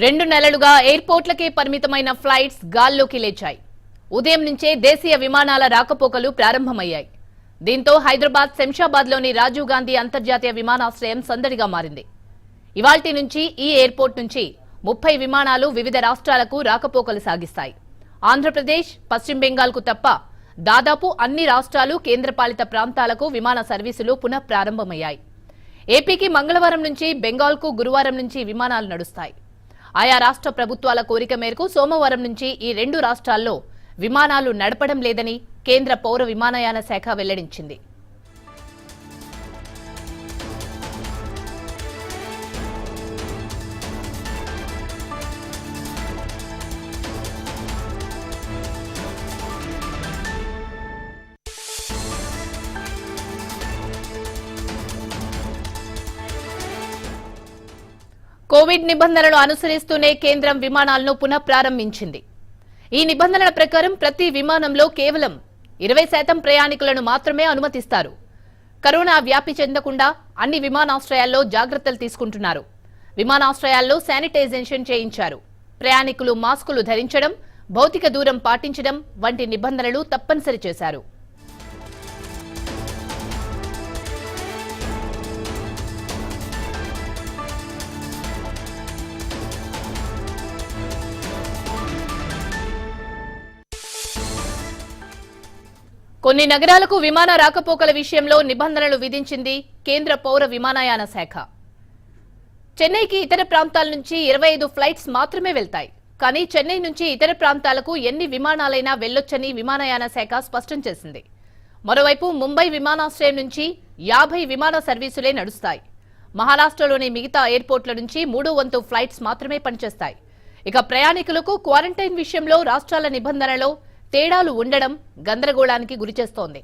రెండు నెలలుగా ఎయిర్పోర్ట్లకే పరిమితమైన ఫ్లైట్స్ గాల్లోకి లేచాయి. ఉదయం నుంచే దేశీయ విమానాల రాకపోకలు ప్రారంభమయ్యాయి. దీంతో హైదరాబాద్ శంషాబాద్లోని రాజీవ్ గాంధీ అంతర్జాతీయ విమానాశ్రయం సందడిగా మారింది. ఇవాల్టి నుంచి ఈ ఎయిర్పోర్ట్ నుంచి 30 విమానాలు వివిధ రాష్ట్రాలకు రాకపోకలు సాగిస్తాయి. ఆంధ్రప్రదేశ్, పశ్చిమ బెంగాల్కు తప్ప దాదాపు అన్ని రాష్ట్రాలు, కేంద్రపాలిత ప్రాంతాలకు విమాన సర్వీసులు పునః ప్రారంభమయ్యాయి. ఏపీకి మంగళవారం నుంచి, బెంగాల్కు గురువారం నుంచి విమానాలు నడుస్తాయి. ఆయా రాష్ట్ర ప్రభుత్వాల కోరిక మేరకు సోమవారం నుంచి ఈ రెండు రాష్ట్రాల్లో విమానాలు నడపడం లేదని కేంద్ర పౌర విమానయాన శాఖ వెల్లడించింది. కోవిడ్ నిబంధనలు అనుసరిస్తూనే కేంద్రం విమానాలను పునః ప్రారంభించింది. ఈ నిబంధనల ప్రకారం ప్రతి విమానంలో కేవలం 20% ప్రయాణికులను మాత్రమే అనుమతిస్తారు. కరోనా వ్యాప్తి చెందకుండా అన్ని విమానాశ్రయాల్లో జాగ్రత్తలు తీసుకుంటున్నారు. విమానాశ్రయాల్లో శానిటైజేషన్ చేయించారు. ప్రయాణికులు మాస్కులు ధరించడం, భౌతిక దూరం పాటించడం వంటి నిబంధనలు తప్పనిసరి చేశారు. కొన్ని నగరాలకు విమాన రాకపోకల విషయంలో నిబంధనలు విధించింది కేంద్ర పౌర విమానయాన శాఖ. చెన్నైకి ఇతర ప్రాంతాల నుంచి 25 ఫ్లైట్స్ మాత్రమే వెళ్తాయి. కానీ చెన్నై నుంచి ఇతర ప్రాంతాలకు ఎన్ని విమానాలైనా వెళ్లొచ్చని విమానయాన శాఖ స్పష్టం చేసింది. మరోవైపు ముంబై విమానాశ్రయం నుంచి 50 విమాన సర్వీసులే నడుస్తాయి. మహారాష్ట్రలోని మిగతా ఎయిర్పోర్ట్ల నుంచి 3/4 ఫ్లైట్స్ మాత్రమే పనిచేస్తాయి. ఇక ప్రయాణికులకు క్వారంటైన్ విషయంలో రాష్ట్రాల నిబంధనలో తేడాలు ఉండడం గందరగోళానికి గురిచేస్తోంది.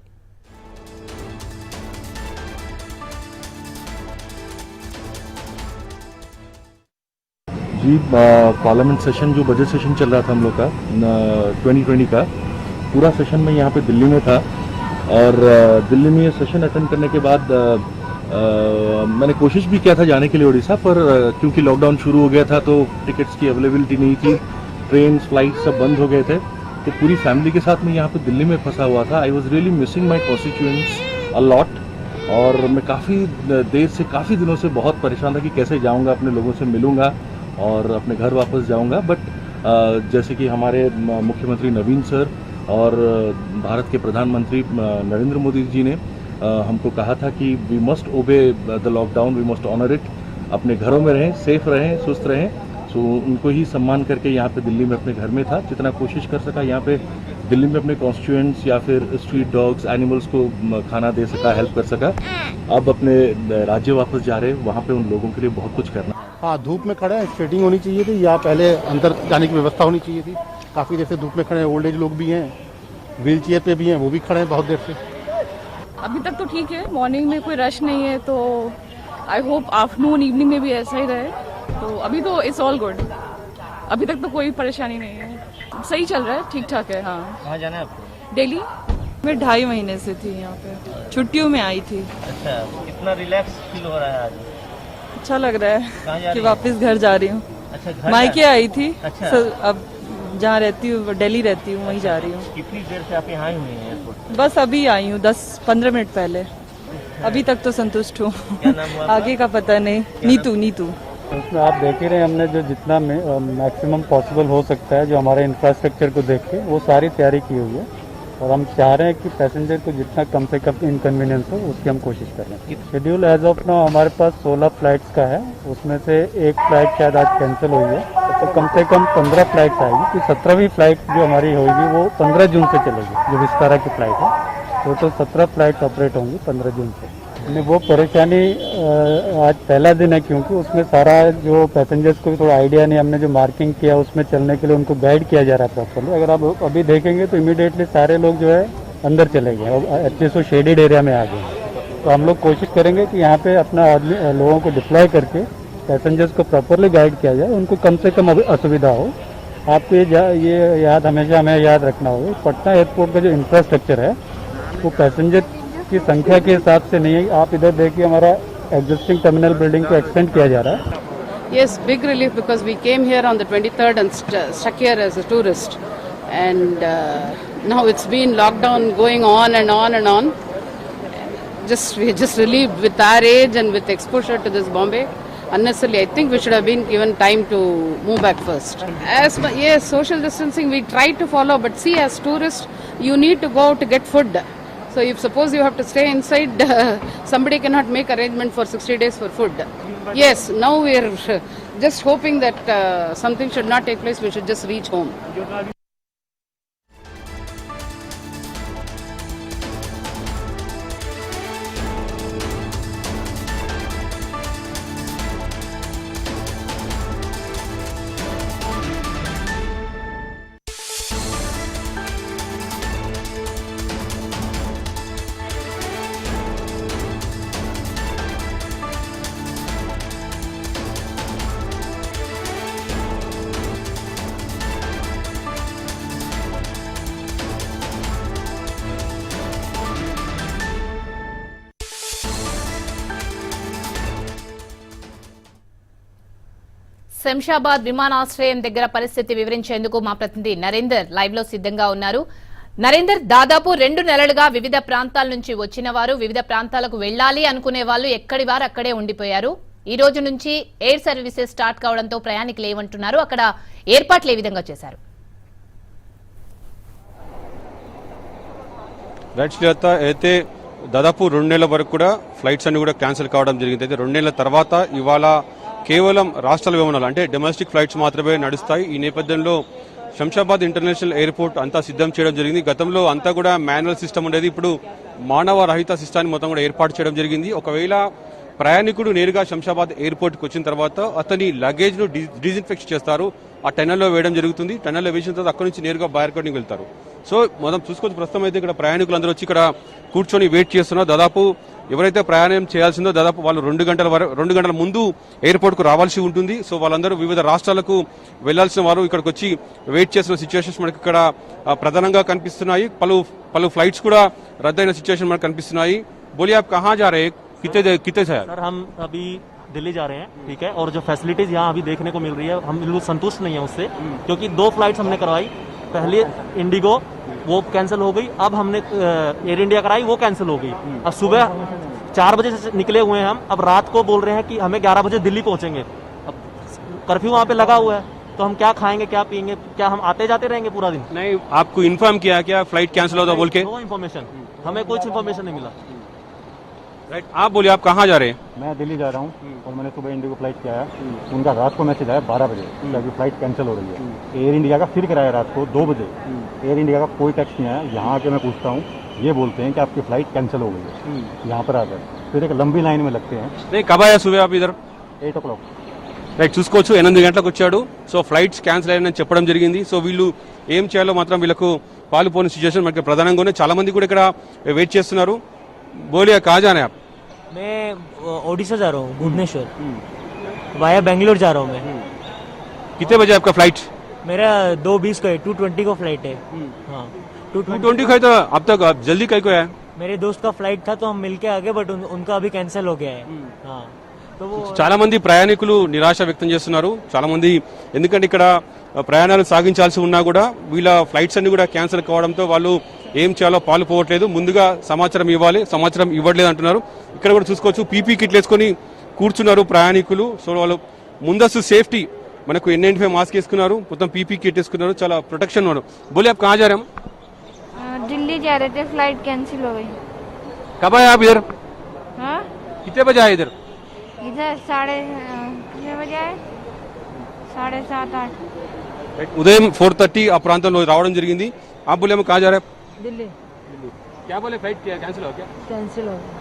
जी पार्लियामेंट सेशन जो बजट सेशन चल रहा था हम लोग का 2020 का पूरा सेशन में यहाँ पे दिल्ली में था और दिल्ली में ये सेशन अटेंड करने के बाद मैंने कोशिश भी किया था जाने के लिए उड़ीसा, पर क्योंकि लॉकडाउन शुरू हो गया था तो टिकट्स की अवेलेबिलिटी नहीं थी, ट्रेन फ्लाइट सब बंद हो गए थे, तो पूरी फैमिली के साथ मैं यहाँ पे दिल्ली में फंसा हुआ था. I was really missing my constituents a lot और मैं काफ़ी देर से, काफ़ी दिनों से बहुत परेशान था कि कैसे जाऊँगा, अपने लोगों से मिलूँगा और अपने घर वापस जाऊँगा. बट जैसे कि हमारे मुख्यमंत्री नवीन सर और भारत के प्रधानमंत्री नरेंद्र मोदी जी ने हमको कहा था कि we must obey the lockdown, we must honour it, अपने घरों में रहें, सेफ रहें, सुस्त रहें. सो उनको ही सम्मान करके यहाँ पे दिल्ली में अपने घर में था, जितना कोशिश कर सका यहाँ पे दिल्ली में अपने कॉन्स्टिट्यूएंट्स या फिर स्ट्रीट डॉग्स, एनिमल्स को खाना दे सका, हेल्प कर सका. अब अपने राज्य वापस जा रहे हैं, वहाँ पे उन लोगों के लिए बहुत कुछ करना. हाँ, धूप में खड़े हैं, स्केटिंग होनी चाहिए थी या पहले अंदर जाने की व्यवस्था होनी चाहिए थी. काफ़ी देर से धूप में खड़े हैं, ओल्ड एज लोग भी हैं, व्हील चेयर पे भी हैं, वो भी खड़े हैं बहुत देर से. अभी तक तो ठीक है, मॉर्निंग में कोई रश नहीं है, तो आई होप आफ्टरनून इवनिंग में भी ऐसा ही रहे. तो अभी तो इट्स ऑल गुड, अभी तक तो कोई परेशानी नहीं है, सही चल रहा है, ठीक ठाक है. हाँ, कहाँ जाना है आपको? दिल्ली. मैं 2.5 महीने से थी यहाँ पे, छुट्टियों में आई थी. अच्छा, कितना रिलैक्स फील हो रहा है आज? अच्छा लग रहा है कि वापस घर जा रही हूँ. अच्छा, घर मायके आई थी. अच्छा. अब जहाँ रहती हूँ, दिल्ली रहती हूँ, वहीं जा रही हूँ. कितनी देर से आप यहाँ आई हुई हैं एयरपोर्ट? बस अभी आई हूँ, 10-15 मिनट पहले. अभी तक तो संतुष्ट हूँ. क्या नाम हुआ? आगे का पता नहीं. नीतू. उसमें आप देख ही रहे हैं, हमने जो जितना मैक्सिमम पॉसिबल हो सकता है, जो हमारे इंफ्रास्ट्रक्चर को देख के वो सारी तैयारी की हुई है और हम चाह रहे हैं कि पैसेंजर को जितना कम से कम इनकन्वीनियंस हो उसकी हम कोशिश कर रहे हैं. शेड्यूल एज ऑफ नाउ हमारे पास 16 फ्लाइट्स का है, उसमें से एक फ्लाइट शायद आज कैंसिल हुई है, तो कम से कम 15 फ्लाइट्स आएगी. तो 17वीं फ्लाइट जो हमारी होगी वो 15 जून से चलेगी, जो विस्तारा की फ्लाइट है. टोटल 17 फ्लाइट ऑपरेट होंगी 15 जून से. वो परेशानी आज पहला दिन है, क्योंकि उसमें सारा जो पैसेंजर्स को भी थोड़ा आइडिया नहीं, हमने जो मार्किंग किया उसमें चलने के लिए उनको गाइड किया जा रहा है प्रॉपरली. अगर आप अभी देखेंगे तो इमीडिएटली सारे लोग जो है अंदर चले गए, एटलीस्ट वो शेडेड एरिया में आ गए. तो हम लोग कोशिश करेंगे कि यहाँ पे अपना लोगों को डिप्लॉय करके पैसेंजर्स को प्रॉपरली गाइड किया जाए, उनको कम से कम असुविधा हो. आपको ये याद हमेशा हमें याद रखना होगा, पटना एयरपोर्ट का जो इंफ्रास्ट्रक्चर है वो पैसेंजर की संख्या के हिसाब से नहीं है. आप इधर देखिए, हमारा एग्जिस्टिंग टर्मिनल बिल्डिंग को एक्सटेंड किया जा रहा है. Yes, big relief because we came here on the 23rd and stuck here as a tourist. And now it's been lockdown going on and on and on. We're just relieved with our age and with exposure to this Bombay. Unnecessarily, I think we should have been given time to move back first. Yes, social distancing we try to follow, but see, as tourists, you need to go to get food. So if suppose you have to stay inside, somebody cannot make arrangement for 60 days for food. Yes, now we're just hoping that something should not take place. We should just reach home. Shamshabad విమానాశ్రయం దగ్గర పరిస్థితి వివరించేందుకు మా ప్రతినిధి Narender live లో సిద్ధంగా ఉన్నారు. నరేందర్, దాదాపు 2 నెలలుగా వివిధ ప్రాంతాల నుంచి వచ్చిన వారు వివిధ ప్రాంతాలకు వెళ్లాలి అనుకునే వాళ్ళు ఎక్కడి వారు అక్కడే ఉండిపోయారు. ఈ రోజు నుంచి ఎయిర్ సర్వీసెస్ స్టార్ట్ కావడంతో ప్రయాణికులు ఏమంటున్నారు, అక్కడ ఏర్పాట్లు ఏ విధంగా చేశారు? రైట్ శ్రీలత, అయితే దాదాపు 2 నెలల వరకు కూడా ఫ్లైట్స్ అన్ని కూడా క్యాన్సిల్ కావడం జరిగింది. అయితే 2 నెలల తర్వాత ఇవాళ కేవలం రాష్ట్రాల విమానాలు అంటే డొమెస్టిక్ ఫ్లైట్స్ మాత్రమే నడుస్తాయి. ఈ నేపథ్యంలో శంషాబాద్ ఇంటర్నేషనల్ ఎయిర్పోర్ట్ అంతా సిద్ధం చేయడం జరిగింది. గతంలో అంతా కూడా మాన్యువల్ సిస్టమ్ ఉండేది, ఇప్పుడు మానవ రహిత సిస్టాన్ని మొత్తం కూడా ఏర్పాటు చేయడం జరిగింది. ఒకవేళ ప్రయాణికుడు నేరుగా శంషాబాద్ ఎయిర్పోర్ట్కి వచ్చిన తర్వాత అతని లగేజ్ను డిజిన్ఫెక్ట్ చేస్తారు, ఆ టన్నెల్లో వేయడం జరుగుతుంది. టన్నెల్లో వేసిన తర్వాత అక్కడి నుంచి నేరుగా బార్కోడ్కి వెళ్తారు. సో మనం చూసుకోవచ్చు, ప్రస్తుతం అయితే ఇక్కడ ప్రయాణికులందరూ వచ్చి ఇక్కడ కూర్చొని వెయిట్ చేస్తున్నారు. దాదాపు ఎవరైతే ప్రయాణం చేయాల్సిందో దాదాపు వాళ్ళు 2 గంటల ముందు ఎయిర్పోర్ట్కు రావాల్సి ఉంటుంది. సో వాళ్ళందరూ వివిధ రాష్ట్రాలకు వెళ్లాల్సిన వారు ఇక్కడికి వచ్చి వెయిట్ చేసిన సిచ్యువేషన్స్ మనకి ఇక్కడ ప్రధానంగా కనిపిస్తున్నాయి. పలు ఫ్లైట్స్ కూడా రద్దయిన సిచ్యువేషన్ మనకు కనిపిస్తున్నాయి. बोलिए आप कहाँ जा रहे हैं, कितने से? सर हम अभी दिल्ली जा रहे हैं, ठीक है, और जो फैसिलिटीज यहाँ अभी देखने को मिल रही है हम बिल्कुल संतुष्ट नहीं है उससे, क्योंकि 2 फ्लाइट्स हमने करवाई. पहले इंडिगो वो कैंसिल हो गई, अब हमने एयर इंडिया कराई, वो कैंसिल हो गई. अब सुबह 4 बजे से निकले हुए हैं हम, अब रात को बोल रहे हैं कि हमें 11 बजे दिल्ली पहुंचेंगे. अब कर्फ्यू वहाँ पे लगा हुआ है, तो हम क्या खाएंगे क्या पियेंगे, क्या हम आते जाते रहेंगे पूरा दिन? नहीं, आपको इन्फॉर्म किया क्या फ्लाइट कैंसिल होता बोल के? नो इन्फॉर्मेशन, हमें कुछ इन्फॉर्मेशन नहीं मिला. राइट, आप बोलिए आप कहाँ जा रहे हैं? मैं दिल्ली जा रहा हूँ और मैंने सुबह इंडिगो फ्लाइट किया है. उनका रात को मैसेज आया 12 बजे कि अभी फ्लाइट कैंसिल हो रही है. एयर इंडिया का फिर कराया रात को 2 बजे. एयर इंडिया का कोई टैक्स नहीं आया. यहाँ आके मैं पूछता हूँ, ये बोलते हैं कि आपकी फ्लाइट कैंसिल हो गई है. यहाँ पर आकर फिर एक लंबी लाइन में लगते हैं. नहीं, कब आया सुबह आप इधर? 8 o'clock. రైట్, చూసుకోవచ్చు 8 గంటలకు వచ్చాడు. సో ఫ్లైట్స్ క్యాన్సిల్ అయ్యాయని చెప్పడం జరిగింది. సో వీళ్ళు ఏం చేయాలో మాత్రం వీళ్ళకు పాలుపోని సిచ్యువేషన్ మనకి ప్రధానంగా ఉన్నాయి. చాలా మంది కూడా ఇక్కడ వెయిట్ చేస్తున్నారు. బోలియా कहाँ जाना है आप? मैं ओडिशा जा रहा हूँ, भुवनेश्वर वाया बेंगलोर जा रहा हूँ मैं. कितने बजे आपका फ्लाइट? मेरा 2:20 का है, 2:20 का फ्लाइट है. हाँ, 2:20 का है. तो अब तक आप जल्दी कहीं को आया? मेरे दोस्त का फ्लाइट था तो हम मिलके आ गए, बट उनका अभी कैंसिल हो गया है. हाँ, तो वो చాలా మంది ప్రయాణికులు నిరాశ వ్యక్తం చేస్తున్నారు. చాలా మంది ఎందుకంటే ఇక్కడ ప్రయాణాలు సాగించాల్సి ఉన్నా కూడా వీళ్ళ ఫ్లైట్స్ అన్ని కూడా క్యాన్సిల్ కావడంతో వాళ్ళు ఏం చేయాలో పాలుపోవట్లేదు. ముందుగా సమాచారం ఇవ్వాలి, సమాచారం ఇవ్వట్లేదు అంటున్నారు. ఇక్కడ కూడా చూసుకోవచ్చు పీపీ కిట్లు వేసుకొని కూర్చున్నారు ప్రయాణికులు. సో వాళ్ళు ముందస్తు సేఫ్టీ మనకు N95 మాస్క్ వేసుకున్నారు, మొత్తం పీపీ కిట్ వేసుకున్నారు, చాలా ప్రొటెక్షన్ ఉన్నారు. బోలే आप कहाँ जा रहे हैं? दिल्ली जा रहे थे, फ्लाइट कैंसिल हो गई. कब आए आप इधर? हाँ, कितने बजे आए इधर? इधर 6:30 बजे आए, 7:30 8. ఉదయం 4:30 ఆ ప్రాంతంలో రావడం జరిగింది. आप बोले हम कहाँ जा रहे हैं? दिल्ली क्या बोले फ्लाइट कैंसिल हो क्या? कैंसिल हो गया.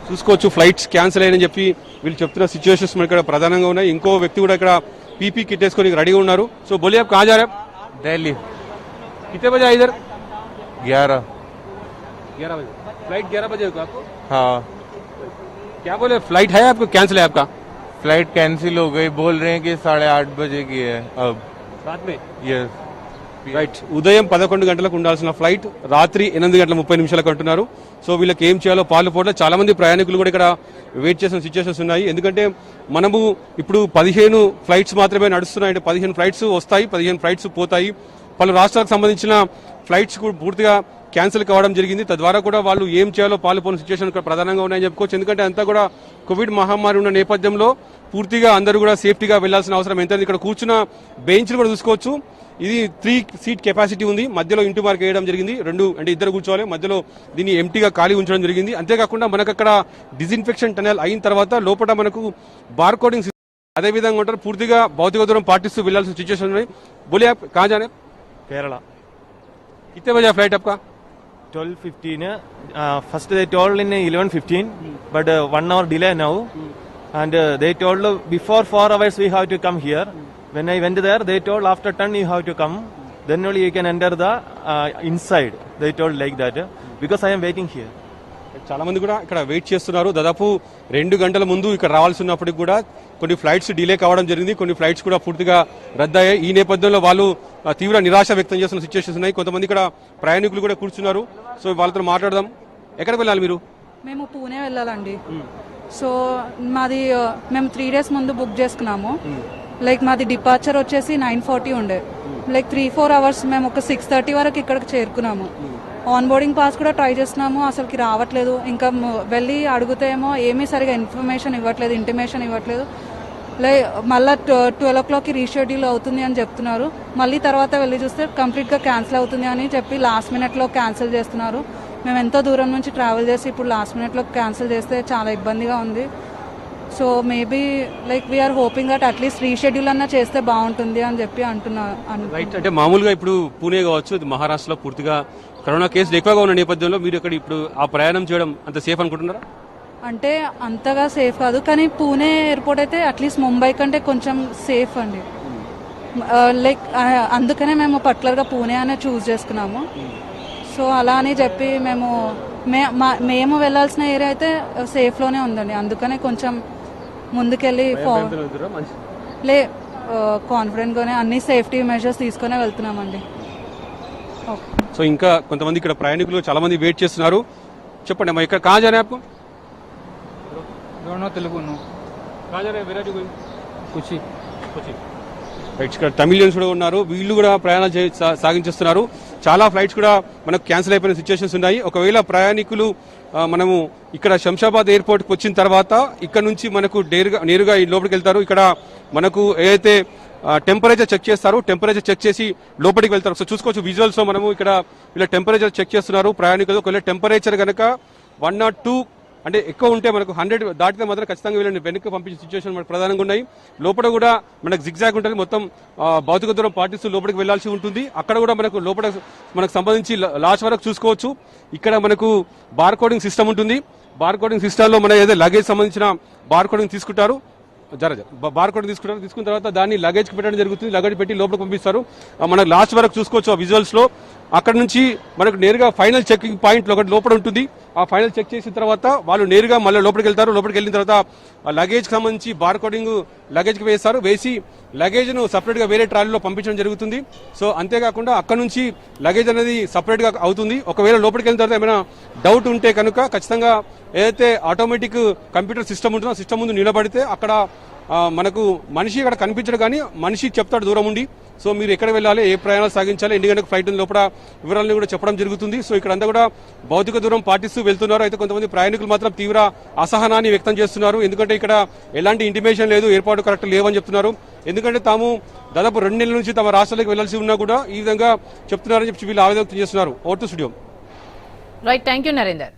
చూసుకోవచ్చు ఫ్లైట్స్ క్యాన్సిల్ అయ్యాయని చెప్పి వీళ్ళు చెప్తున్న సిచ్యువేషన్స్ మన ఇక్కడ ప్రధానంగా ఉన్నాయి. ఇంకో వ్యక్తి కూడా ఇక్కడ పీపీ కిట్ వేసుకొని రెడీగా ఉన్నారు. సో बोलिए आप कहाँ जा रहे हैं? दिल्ली. कितने बजे आए इधर? 11. 11 बजे. फ्लाइट 11 बजे होगा आपको? हाँ, क्या बोले फ्लाइट है आपको, कैंसिल है आपका? फ्लाइट कैंसिल हो गई, बोल रहे हैं कि 8:30 बजे की है अब. रात में? यस. రైట్, ఉదయం 11 గంటలకు ఉండాల్సిన ఫ్లైట్ రాత్రి 8 గంటల 30 నిమిషాలకు అంటున్నారు. సో వీళ్ళకి ఏం చేయాలో పాలు పోవడం చాలా మంది ప్రయాణికులు కూడా ఇక్కడ వెయిట్ చేసిన సిచ్యువేషన్స్ ఉన్నాయి. ఎందుకంటే మనము ఇప్పుడు 15 ఫ్లైట్స్ మాత్రమే నడుస్తున్నాయి, అంటే 15 ఫ్లైట్స్ వస్తాయి, 15 ఫ్లైట్స్ పోతాయి. పలు రాష్ట్రాలకు సంబంధించిన ఫ్లైట్స్ కూడా పూర్తిగా క్యాన్సిల్ కావడం జరిగింది. తద్వారా కూడా వాళ్ళు ఏం చేయాలో పాలుపోని సిచ్యువేషన్ ఇక్కడ ప్రధానంగా ఉన్నాయని చెప్పుకోవచ్చు. ఎందుకంటే అంతా కూడా కోవిడ్ మహమ్మారి ఉన్న నేపథ్యంలో పూర్తిగా అందరూ కూడా సేఫ్టీగా వెళ్లాల్సిన అవసరం ఎంత. ఇక్కడ కూర్చున్న బెంచ్లు కూడా చూసుకోవచ్చు. ఇది 3 సీట్ కెపాసిటీ ఉంది. మధ్యలో ఇంటి మార్క్ వేయడం జరిగింది. 2 అంటే ఇద్దరు కూర్చోవాలి, మధ్యలో దీన్ని ఎంటీగా ఖాళీ ఉంచడం జరిగింది. అంతేకాకుండా మనకు అక్కడ డిస్ఇన్ఫెక్షన్ టనల్ అయిన తర్వాత లోపల మనకు బార్కోడింగ్ అదే విధంగా ఉంటారు. పూర్తిగా భౌతిక దూరం పాటిస్తూ వెళ్లాల్సిన సిచ్యువేషన్ ఉన్నాయి. बोलिए आप कहाँ जाने? केरला. कितने बजे फ्लाइट आपका? 12:15. First they told in 11:15, but 1 hour delay now. And they told before 4 hours we have to come here. When I went there, they told after 10 you have to come. Then only you can enter the inside. They told like that. Because I am waiting here. చాలా మంది కూడా ఇక్కడ wait చేస్తున్నారు. దాదాపు 2 గంటల ముందు ఇక్కడ రావాల్సి ఉన్నప్పటికీ కూడా కొన్ని ఫ్లైట్స్ డిలే కావడం జరిగింది. కొన్ని ఫ్లైట్స్ కూడా పూర్తిగా రద్దయ్యాయి. ఈ నేపథ్యంలో వాళ్ళు తీవ్ర నిరాశ వ్యక్తం చేస్తున్న సిచ్యువేషన్స్ ఉన్నాయి. కొంతమంది ఇక్కడ ప్రయాణికులు కూడా కూర్చున్నారు. సో వాళ్ళతో మాట్లాడదాం. ఎక్కడికి వెళ్ళాలి మీరు? మేము పూణే వెళ్ళాలండి. సో మాది మేము 3 days ముందు బుక్ చేసుకున్నాము. లైక్ మాది డిపార్చర్ వచ్చేసి 9:40 ఉండే. లైక్ 3-4 hours మేము ఒక 6:30 వరకు ఇక్కడికి చేరుకున్నాము. ఆన్ బోర్డింగ్ పాస్ కూడా ట్రై చేస్తున్నాము, అసలుకి రావట్లేదు. ఇంకా వెళ్ళి అడుగుతేమో ఏమీ సరిగా ఇన్ఫర్మేషన్ ఇవ్వట్లేదు, ఇంటిమేషన్ ఇవ్వట్లేదు. లైక్ మళ్ళీ 12 o'clockకి రీషెడ్యూల్ అవుతుంది అని చెప్తున్నారు. మళ్ళీ తర్వాత వెళ్ళి చూస్తే కంప్లీట్గా క్యాన్సిల్ అవుతుంది అని చెప్పి లాస్ట్ మినిట్లో క్యాన్సిల్ చేస్తున్నారు. మేము ఎంతో దూరం నుంచి ట్రావెల్ చేసి ఇప్పుడు లాస్ట్ మినిట్లో క్యాన్సిల్ చేస్తే చాలా ఇబ్బందిగా ఉంది. So maybe like we're hoping that at least reschedule అన్నా చేస్తే బాగుంటుంది అని చెప్పి అంటున్నారు. అంటే మామూలుగా ఇప్పుడు పూణే కావచ్చు, ఇది మహారాష్ట్రలో పూర్తిగా కరోనా కేసులు ఎక్కువగా ఉన్న నేపథ్యంలో మీరు ఇక్కడ ఇప్పుడు ఆ ప్రయాణం చేయడం అంత సేఫ్ అనుకుంటున్నారా? అంటే అంతగా సేఫ్ కాదు, కానీ పూణే ఎయిర్పోర్ట్ అయితే అట్లీస్ట్ ముంబై కంటే కొంచెం సేఫ్ అండి. లైక్ అందుకనే మేము పర్టికులర్గా పూణే అనే చూస్ చేసుకున్నాము. సో అలా అని చెప్పి మేము వెళ్ళాల్సిన ఏరియా అయితే సేఫ్లోనే ఉందండి. అందుకనే కొంచెం ముందుకెళ్ళి కాన్ఫిడెంట్గానే అన్ని సేఫ్టీ మెజర్స్ తీసుకునే వెళ్తున్నామండి. సో ఇంకా కొంతమంది ఇక్కడ ప్రయాణికులు చాలా మంది వెయిట్ చేస్తున్నారు. చెప్పండి అమ్మా, ఇక్కడ కहाँ जाना है आपको? दोनों तेलुगु नो कहाँ जा रहे हैं? विराट कुछ రైట్, ఇక్కడ తమిళియన్స్ కూడా ఉన్నారు. వీళ్ళు కూడా ప్రయాణాలు సాగించేస్తున్నారు. చాలా ఫ్లైట్స్ కూడా మనకు క్యాన్సిల్ అయిపోయిన సిచ్యువేషన్స్ ఉన్నాయి. ఒకవేళ ప్రయాణికులు మనము ఇక్కడ శంషాబాద్ ఎయిర్పోర్ట్కి వచ్చిన తర్వాత ఇక్కడ నుంచి మనకు నేరుగా లోపలికి వెళ్తారు. ఇక్కడ మనకు ఏదైతే టెంపరేచర్ చెక్ చేస్తారు, టెంపరేచర్ చెక్ చేసి లోపలికి వెళ్తారు. సో చూసుకోవచ్చు విజువల్స్ లో మనము ఇక్కడ వీళ్ళ టెంపరేచర్ చెక్ చేస్తున్నారు ప్రయాణికులు. ఒకవేళ టెంపరేచర్ కనుక 102 అంటే ఎక్కువ ఉంటే మనకు 100 దాటితే మాత్రం ఖచ్చితంగా వీళ్ళని వెనక్కి పంపించే సిచ్యువేషన్ మనకు ప్రధానంగా ఉన్నాయి. లోపల కూడా మనకు జిగ్జాగ్ ఉంటుంది, మొత్తం భౌతిక దూరం పాటిస్తూ లోపలికి వెళ్లాల్సి ఉంటుంది. అక్కడ కూడా మనకు లోపల మనకు సంబంధించి లాస్ట్ వరకు చూసుకోవచ్చు. ఇక్కడ మనకు బార్కోడింగ్ సిస్టమ్ ఉంటుంది. బార్కోడింగ్ సిస్టంలో మన ఏదైతే లగేజ్ సంబంధించిన బార్కోడింగ్ తీసుకుంటారు, బార్కోడింగ్ తీసుకున్న తర్వాత దాన్ని లగేజ్ కి పెట్టడం జరుగుతుంది. లగేజ్ పెట్టి లోపలికి పంపిస్తారు. మనకు లాస్ట్ వరకు చూసుకోవచ్చు ఆ విజువల్స్ లో. అక్కడ నుంచి మనకు నేరుగా ఫైనల్ చెకింగ్ పాయింట్ ఒకటి లోపల ఉంటుంది. ఆ ఫైనల్ చెక్ చేసిన తర్వాత వాళ్ళు నేరుగా మళ్ళీ లోపలికి వెళ్తారు. లోపలికి వెళ్ళిన తర్వాత ఆ లగేజ్ కి సంబంధించి బార్కోడింగ్ లగేజ్ కి వేస్తారు. వేసి లగేజ్ ను సపరేట్ గా వేరే ట్రాలీలో పంపించడం జరుగుతుంది. సో అంతేకాకుండా అక్కడ నుంచి లగేజ్ అనేది సపరేట్ గా అవుతుంది. ఒకవేళ లోపలికి వెళ్ళిన తర్వాత ఏమైనా డౌట్ ఉంటే కనుక ఖచ్చితంగా ఏదైతే ఆటోమేటిక్ కంప్యూటర్ సిస్టమ్ ఉంటుందో ఆ సిస్టమ్ ముందు నిలబడితే అక్కడ మనకు మనిషి అక్కడ కనిపించడు, కానీ మనిషి చెప్తాడు దూరం ఉండి. సో మీరు ఎక్కడ వెళ్ళాలి, ఏ ప్రయాణాలు సాగించాలి, ఎన్ని గంటలకు ఫ్లైట్ లోపల వివరాలను కూడా చెప్పడం జరుగుతుంది. సో ఇక్కడ అంతా కూడా భౌతిక దూరం పాటిస్తూ వెళ్తున్నారు. అయితే కొంతమంది ప్రయాణికులు మాత్రం తీవ్ర అసహనాన్ని వ్యక్తం చేస్తున్నారు. ఎందుకంటే ఇక్కడ ఎలాంటి ఇంటిమేషన్ లేదు, ఏర్పాటు కరెక్ట్ లేవని చెప్తున్నారు. ఎందుకంటే తాము దాదాపు 2 నెలల నుంచి తమ రాష్ట్రాలకు వెళ్లాల్సి ఉన్నా కూడా ఈ విధంగా చెప్తున్నారని చెప్పి వీళ్ళు ఆవేదన వ్యక్తం చేస్తున్నారు. Over to studio. Right, thank you Narender.